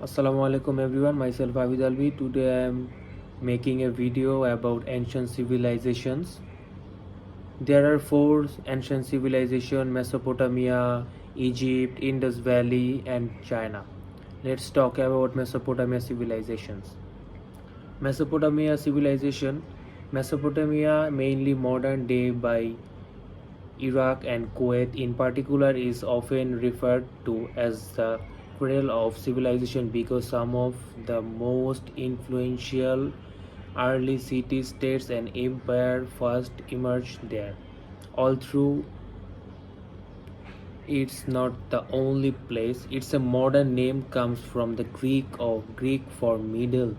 Assalamu alaikum everyone, myself Abid Alvi. Today I am making a video about ancient civilizations. There are four ancient civilizations: Mesopotamia, Egypt, Indus Valley and China. Let's talk about Mesopotamia civilizations. Mesopotamia civilization. Mesopotamia, mainly modern day by Iraq and Kuwait in particular, is often referred to as the cradle of civilization because some of the most influential early city-states and empires first emerged there. Although it's not the only place, its a modern name comes from the Greek for middle,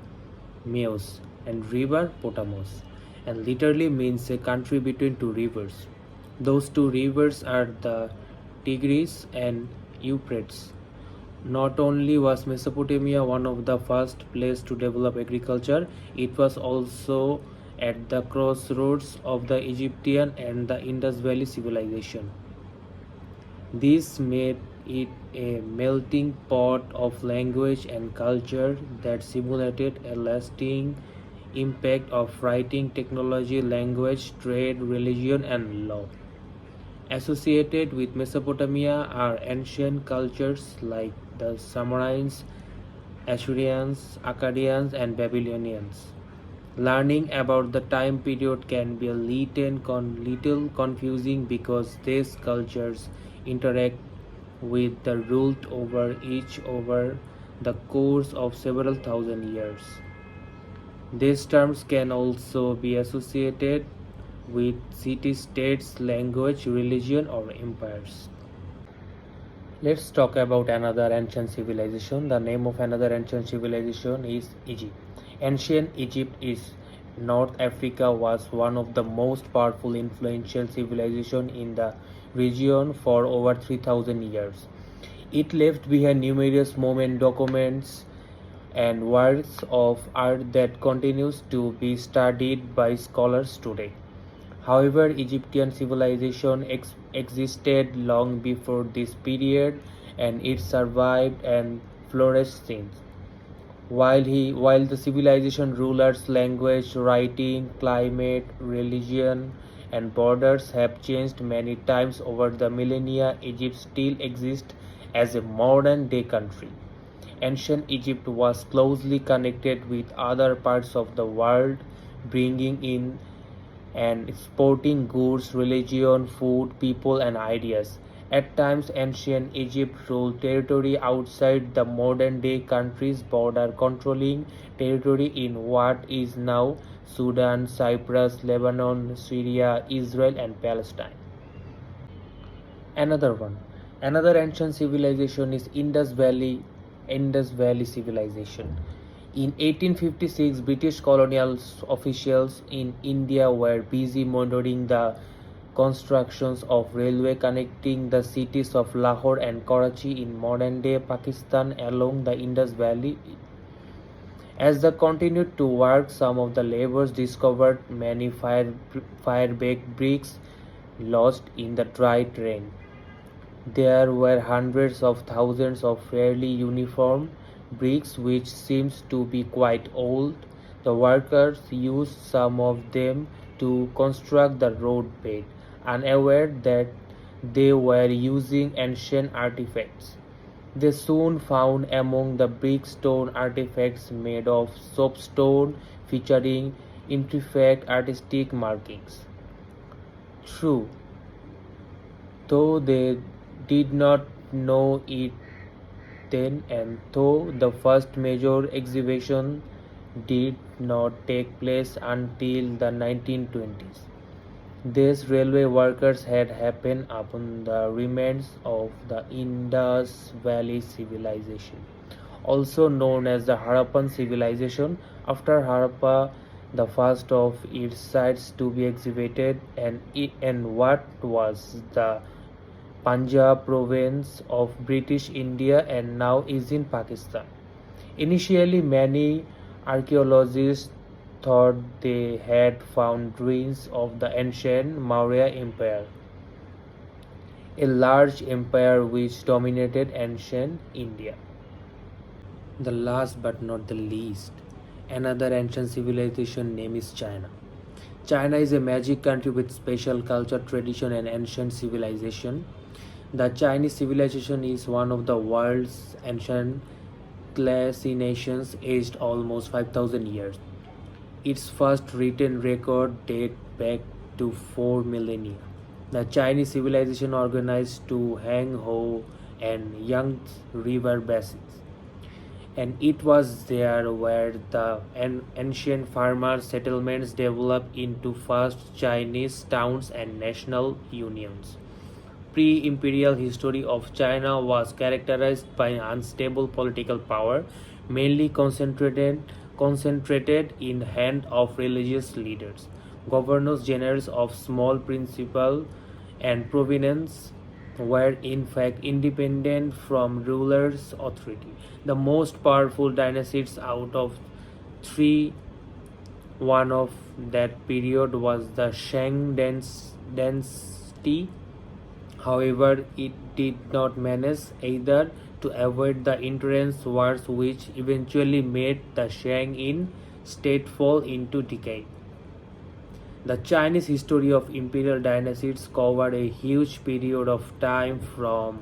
Meos, and river Potamos, and literally means a country between two rivers. Those two rivers are the Tigris and Euphrates. Not only was Mesopotamia one of the first places to develop agriculture, it was also at the crossroads of the Egyptian and the Indus Valley civilization. This made it a melting pot of language and culture that simulated a lasting impact of writing, technology, language, trade, religion, and law. Associated with Mesopotamia are ancient cultures like the Sumerians, Assyrians, Akkadians, and Babylonians. Learning about the time period can be a little confusing because these cultures interact with the ruled over each over the course of several thousand years. These terms can also be associated with city-states, language, religion, or empires. Let's talk about another ancient civilization. The name of another ancient civilization is Egypt. Ancient Egypt is North Africa was one of the most powerful influential civilizations in the region for over 3000 years. It left behind numerous monuments, documents and works of art that continues to be studied by scholars today. However, Egyptian civilization existed long before this period and it survived and flourished since. While the civilization rulers, language, writing, climate, religion, and borders have changed many times over the millennia, Egypt still exists as a modern day country. Ancient Egypt was closely connected with other parts of the world, bringing in and exporting goods, religion, food, people, and ideas. At times, ancient Egypt ruled territory outside the modern day country's border, controlling territory in what is now Sudan, Cyprus, Lebanon, Syria, Israel, and Palestine. Another one. Another ancient civilization is Indus Valley civilization. In 1856, British colonial officials in India were busy monitoring the constructions of railway connecting the cities of Lahore and Karachi in modern-day Pakistan along the Indus Valley. As they continued to work, some of the laborers discovered many fire-baked bricks lost in the dry terrain. There were hundreds of thousands of fairly uniform bricks which seems to be quite old. The workers used some of them to construct the roadbed, unaware that they were using ancient artifacts. They soon found among the brick stone artifacts made of soapstone featuring intricate artistic markings. True, though they did not know it then, and though the first major exhibition did not take place until the 1920s. These railway workers had happened upon the remains of the Indus Valley civilization, also known as the Harappan civilization, after Harappa, the first of its sites to be exhibited, and what was the Punjab province of British India and now is in Pakistan. Initially, many archaeologists thought they had found ruins of the ancient Maurya Empire, a large empire which dominated ancient India. The last but not the least, another ancient civilization name is China. China is a magic country with special culture, tradition, and ancient civilization. The Chinese civilization is one of the world's ancient classy nations, aged almost 5,000 years. Its first written record date back to 4 millennia. The Chinese civilization organized to Hang Ho and Yangtze river basins, and it was there where the ancient farmer settlements developed into first Chinese towns and national unions. Pre-imperial history of China was characterized by unstable political power, mainly concentrated in hand of religious leaders, governors generals of small principal and province were in fact independent from rulers' authority. The most powerful dynasties out of three, one of that period was the Shang dynasty. However, it did not manage either to avoid the entrance wars which eventually made the Shang in state fall into decay. The Chinese history of imperial dynasties covered a huge period of time from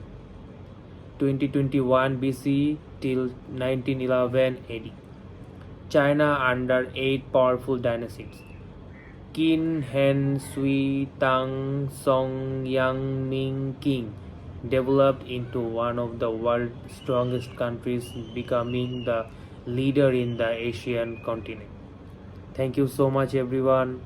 2021 BC till 1911 AD. China under eight powerful dynasties: Qin, Han, Sui, Tang, Song, Yang, Ming, Qing, developed into one of the world's strongest countries, becoming the leader in the Asian continent. Thank you so much, everyone.